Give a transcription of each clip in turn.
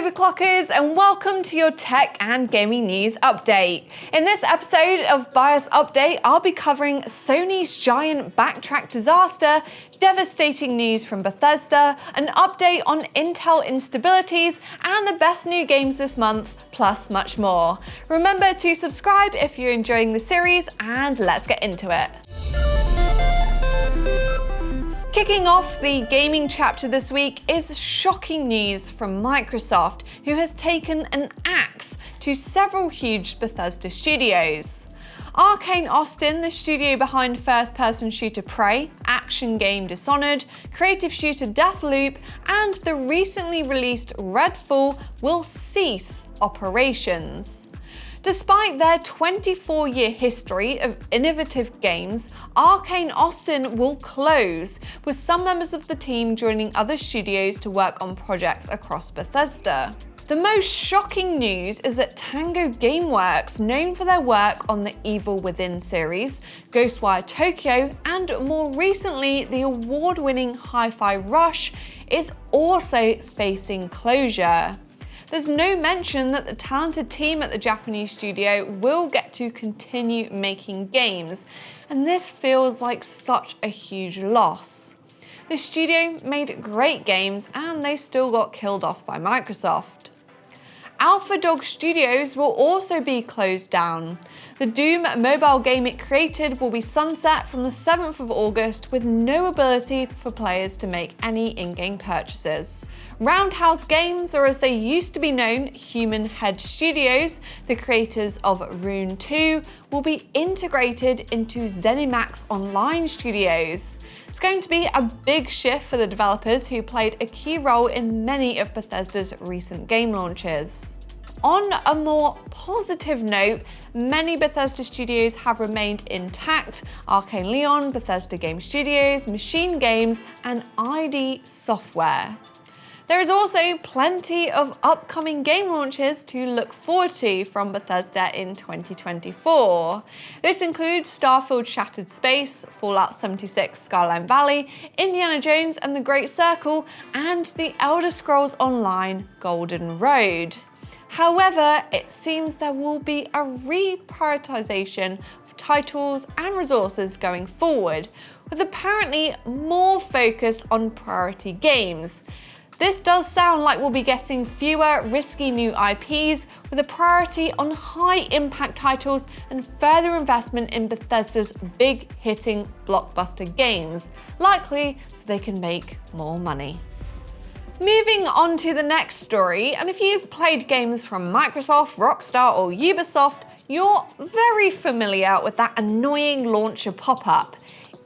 Overclockers, and welcome to your tech and gaming news update. In this episode of BIOS Update, I'll be covering Sony's giant Backtrack disaster, devastating news from Bethesda, an update on Intel instabilities, and the best new games this month, plus much more. Remember to subscribe if you're enjoying the series, and let's get into it. Kicking off the gaming chapter this week is shocking news from Microsoft, who has taken an axe to several huge Bethesda studios. Arcane Austin, the studio behind first-person shooter Prey, action game Dishonored, creative shooter Deathloop, and the recently released Redfall will cease operations. Despite their 24-year history of innovative games, Arcane Austin will close, with some members of the team joining other studios to work on projects across Bethesda. The most shocking news is that Tango Gameworks, known for their work on the Evil Within series, Ghostwire Tokyo, and more recently the award-winning Hi-Fi Rush, is also facing closure. There's no mention that the talented team at the Japanese studio will get to continue making games, and this feels like such a huge loss. The studio made great games and they still got killed off by Microsoft. Alpha Dog Studios will also be closed down. The Doom mobile game it created will be sunset from the 7th of August with no ability for players to make any in-game purchases. Roundhouse Games, or as they used to be known, Human Head Studios, the creators of Rune 2, will be integrated into ZeniMax Online Studios. It's going to be a big shift for the developers who played a key role in many of Bethesda's recent game launches. On a more positive note, many Bethesda studios have remained intact: Arcane Leon, Bethesda Game Studios, Machine Games, and ID Software. There is also plenty of upcoming game launches to look forward to from Bethesda in 2024. This includes Starfield Shattered Space, Fallout 76 Skyline Valley, Indiana Jones and the Great Circle, and The Elder Scrolls Online Golden Road. However, it seems there will be a reprioritization of titles and resources going forward, with apparently more focus on priority games. This does sound like we'll be getting fewer risky new IPs, with a priority on high-impact titles and further investment in Bethesda's big-hitting blockbuster games, likely so they can make more money. Moving on to the next story, and if you've played games from Microsoft, Rockstar or Ubisoft, you're very familiar with that annoying launcher pop-up,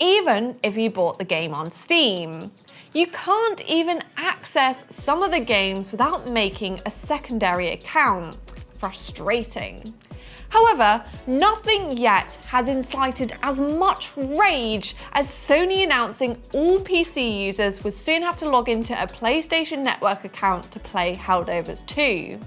even if you bought the game on Steam. You can't even access some of the games without making a secondary account. Frustrating. However, nothing yet has incited as much rage as Sony announcing all PC users would soon have to log into a PlayStation Network account to play Helldivers 2.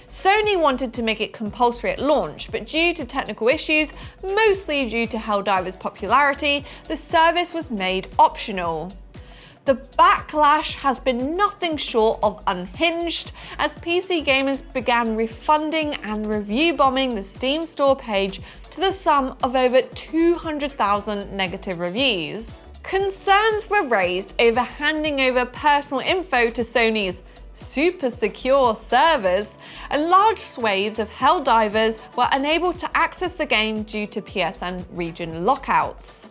Sony wanted to make it compulsory at launch, but due to technical issues, mostly due to Helldivers' popularity, the service was made optional. The backlash has been nothing short of unhinged, as PC gamers began refunding and review bombing the Steam store page to the sum of over 200,000 negative reviews. Concerns were raised over handing over personal info to Sony's super secure servers, and large swathes of Helldivers were unable to access the game due to PSN region lockouts.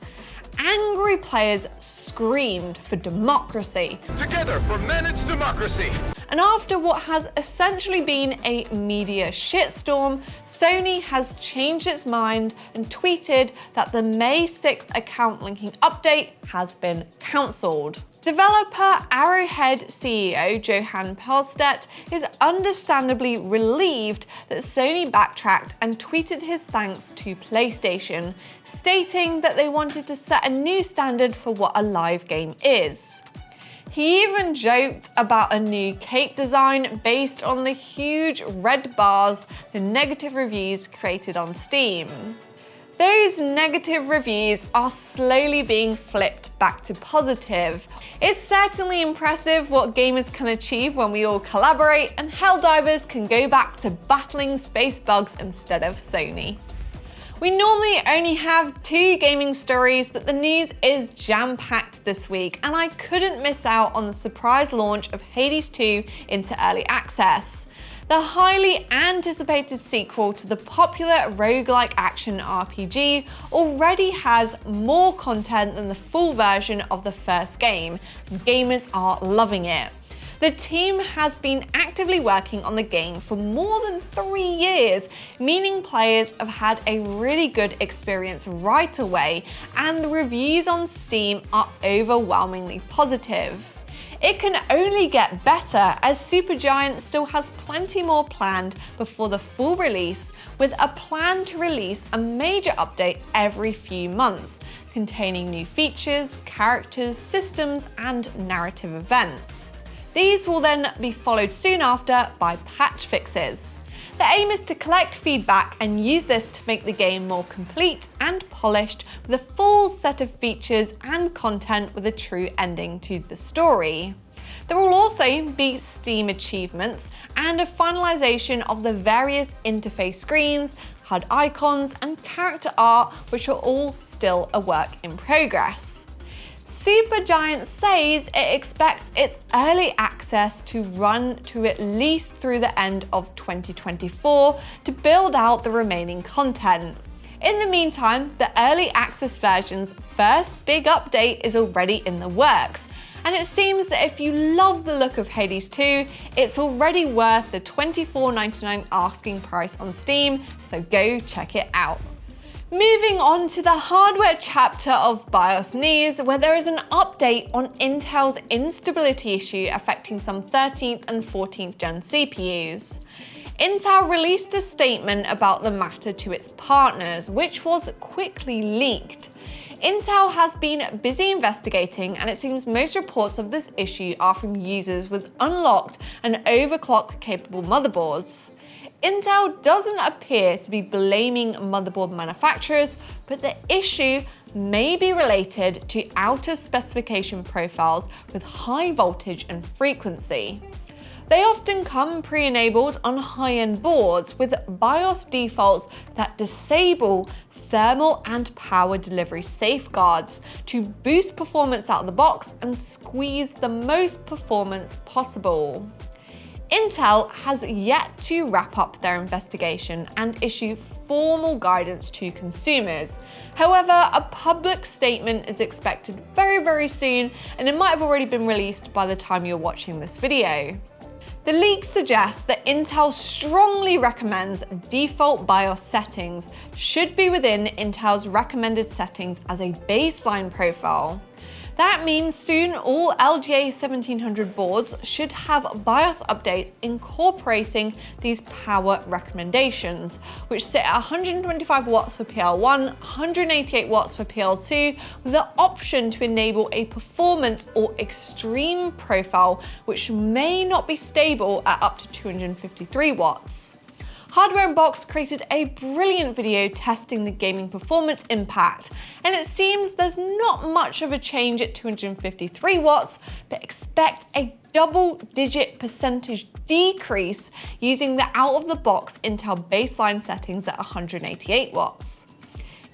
Angry players screamed for democracy. Together for managed democracy! And after what has essentially been a media shitstorm, Sony has changed its mind and tweeted that the May 6th account linking update has been cancelled. Developer Arrowhead CEO Johan Pelstedt is understandably relieved that Sony backtracked and tweeted his thanks to PlayStation, stating that they wanted to set a new standard for what a live game is. He even joked about a new cape design based on the huge red bars the negative reviews created on Steam. Those negative reviews are slowly being flipped back to positive. It's certainly impressive what gamers can achieve when we all collaborate, and Helldivers can go back to battling space bugs instead of Sony. We normally only have 2 gaming stories, but the news is jam-packed this week, and I couldn't miss out on the surprise launch of Hades 2 into early access. The highly anticipated sequel to the popular roguelike action RPG already has more content than the full version of the first game. Gamers are loving it. The team has been actively working on the game for more than 3 years, meaning players have had a really good experience right away, and the reviews on Steam are overwhelmingly positive. It can only get better, as Supergiant still has plenty more planned before the full release, with a plan to release a major update every few months, containing new features, characters, systems, and narrative events. These will then be followed soon after by patch fixes. The aim is to collect feedback and use this to make the game more complete and polished, with a full set of features and content with a true ending to the story. There will also be Steam achievements and a finalization of the various interface screens, HUD icons, and character art, which are all still a work in progress. Supergiant says it expects its early access to run to at least through the end of 2024 to build out the remaining content. In the meantime, the early access version's first big update is already in the works, and it seems that if you love the look of Hades 2, it's already worth the $24.99 asking price on Steam, so go check it out. Moving on to the hardware chapter of BIOS news, where there is an update on Intel's instability issue affecting some 13th and 14th gen CPUs. Intel released a statement about the matter to its partners, which was quickly leaked. Intel has been busy investigating, and it seems most reports of this issue are from users with unlocked and overclock capable motherboards. Intel doesn't appear to be blaming motherboard manufacturers, but the issue may be related to outer specification profiles with high voltage and frequency. They often come pre-enabled on high-end boards with BIOS defaults that disable thermal and power delivery safeguards to boost performance out of the box and squeeze the most performance possible. Intel has yet to wrap up their investigation and issue formal guidance to consumers. However, a public statement is expected very soon, and it might have already been released by the time you're watching this video. The leak suggests that Intel strongly recommends default BIOS settings should be within Intel's recommended settings as a baseline profile. That means soon all LGA 1700 boards should have BIOS updates incorporating these power recommendations, which sit at 125 watts for PL1, 188 watts for PL2, with the option to enable a performance or extreme profile, which may not be stable at up to 253 watts. Hardware Unboxed created a brilliant video testing the gaming performance impact, and it seems there's not much of a change at 253 watts, but expect a double-digit percentage decrease using the out-of-the-box Intel baseline settings at 188 watts.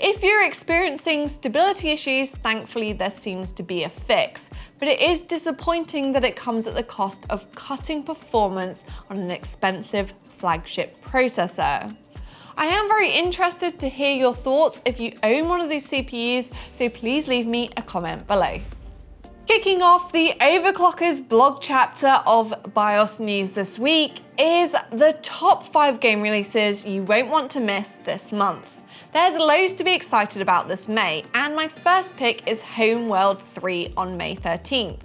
If you're experiencing stability issues, thankfully there seems to be a fix, but it is disappointing that it comes at the cost of cutting performance on an expensive flagship processor. I am very interested to hear your thoughts if you own one of these CPUs, so please leave me a comment below. Kicking off the Overclockers blog chapter of BIOS news this week is the top 5 game releases you won't want to miss this month. There's loads to be excited about this May, and my first pick is Homeworld 3 on May 13th.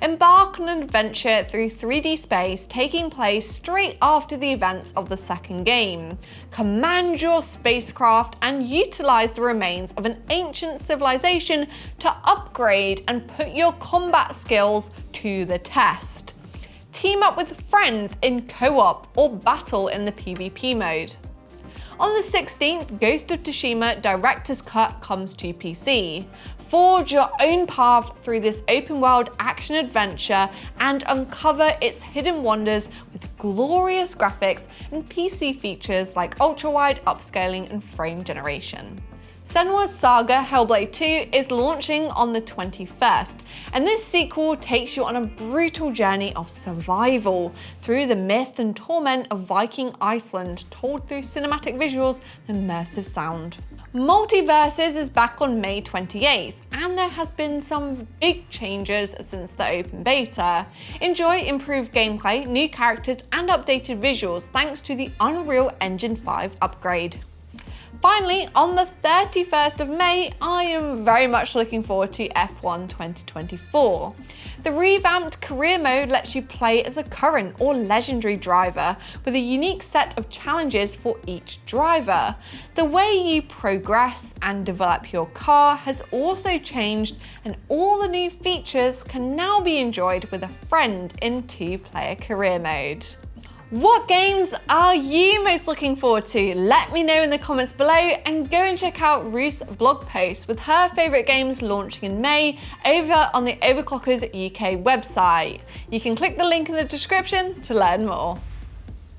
Embark on an adventure through 3D space taking place straight after the events of the second game. Command your spacecraft and utilize the remains of an ancient civilization to upgrade and put your combat skills to the test. Team up with friends in co-op or battle in the PvP mode. On the 16th, Ghost of Tsushima Director's Cut comes to PC. Forge your own path through this open-world action-adventure and uncover its hidden wonders with glorious graphics and PC features like ultra-wide upscaling and frame generation. Senua's Saga Hellblade 2 is launching on the 21st, and this sequel takes you on a brutal journey of survival through the myth and torment of Viking Iceland, told through cinematic visuals and immersive sound. Multiverses is back on May 28th, and there has been some big changes since the open beta. Enjoy improved gameplay, new characters, and updated visuals thanks to the Unreal Engine 5 upgrade. Finally, on the 31st of May, I am very much looking forward to F1 2024. The revamped career mode lets you play as a current or legendary driver with a unique set of challenges for each driver. The way you progress and develop your car has also changed, and all the new features can now be enjoyed with a friend in 2-player career mode. What games are you most looking forward to? Let me know in the comments below, and go and check out Ruth's blog post with her favourite games launching in May over on the Overclockers UK website. You can click the link in the description to learn more.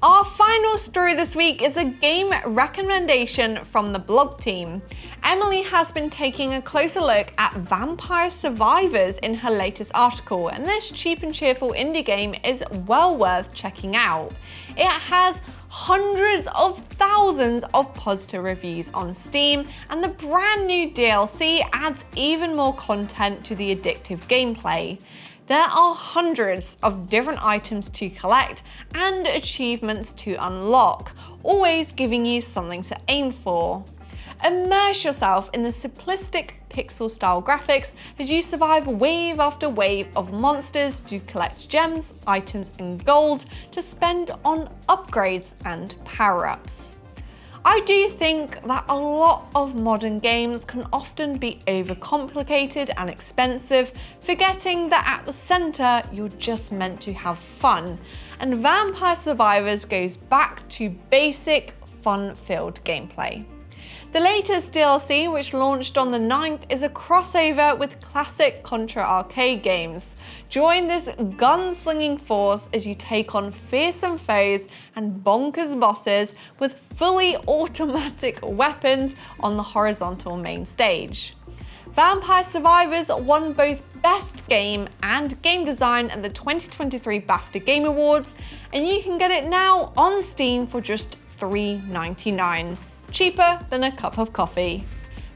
Our final story this week is a game recommendation from the blog team. Emily has been taking a closer look at Vampire Survivors in her latest article, and this cheap and cheerful indie game is well worth checking out. It has hundreds of thousands of positive reviews on Steam, and the brand new DLC adds even more content to the addictive gameplay. There are hundreds of different items to collect and achievements to unlock, always giving you something to aim for. Immerse yourself in the simplistic pixel-style graphics as you survive wave after wave of monsters to collect gems, items, and gold to spend on upgrades and power-ups. I do think that a lot of modern games can often be overcomplicated and expensive, forgetting that at the centre you're just meant to have fun, and Vampire Survivors goes back to basic, fun-filled gameplay. The latest DLC, which launched on the 9th, is a crossover with classic Contra arcade games. Join this gunslinging force as you take on fearsome foes and bonkers bosses with fully automatic weapons on the horizontal main stage. Vampire Survivors won both Best Game and Game Design at the 2023 BAFTA Game Awards, and you can get it now on Steam for just $3.99. Cheaper than a cup of coffee.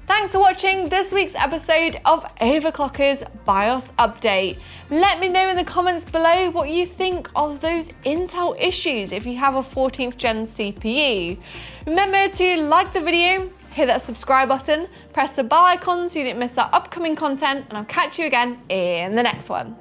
Thanks for watching this week's episode of Overclockers BIOS Update. Let me know in the comments below what you think of those Intel issues if you have a 14th gen CPU. Remember to like the video, hit that subscribe button, press the bell icon so you don't miss our upcoming content, and I'll catch you again in the next one.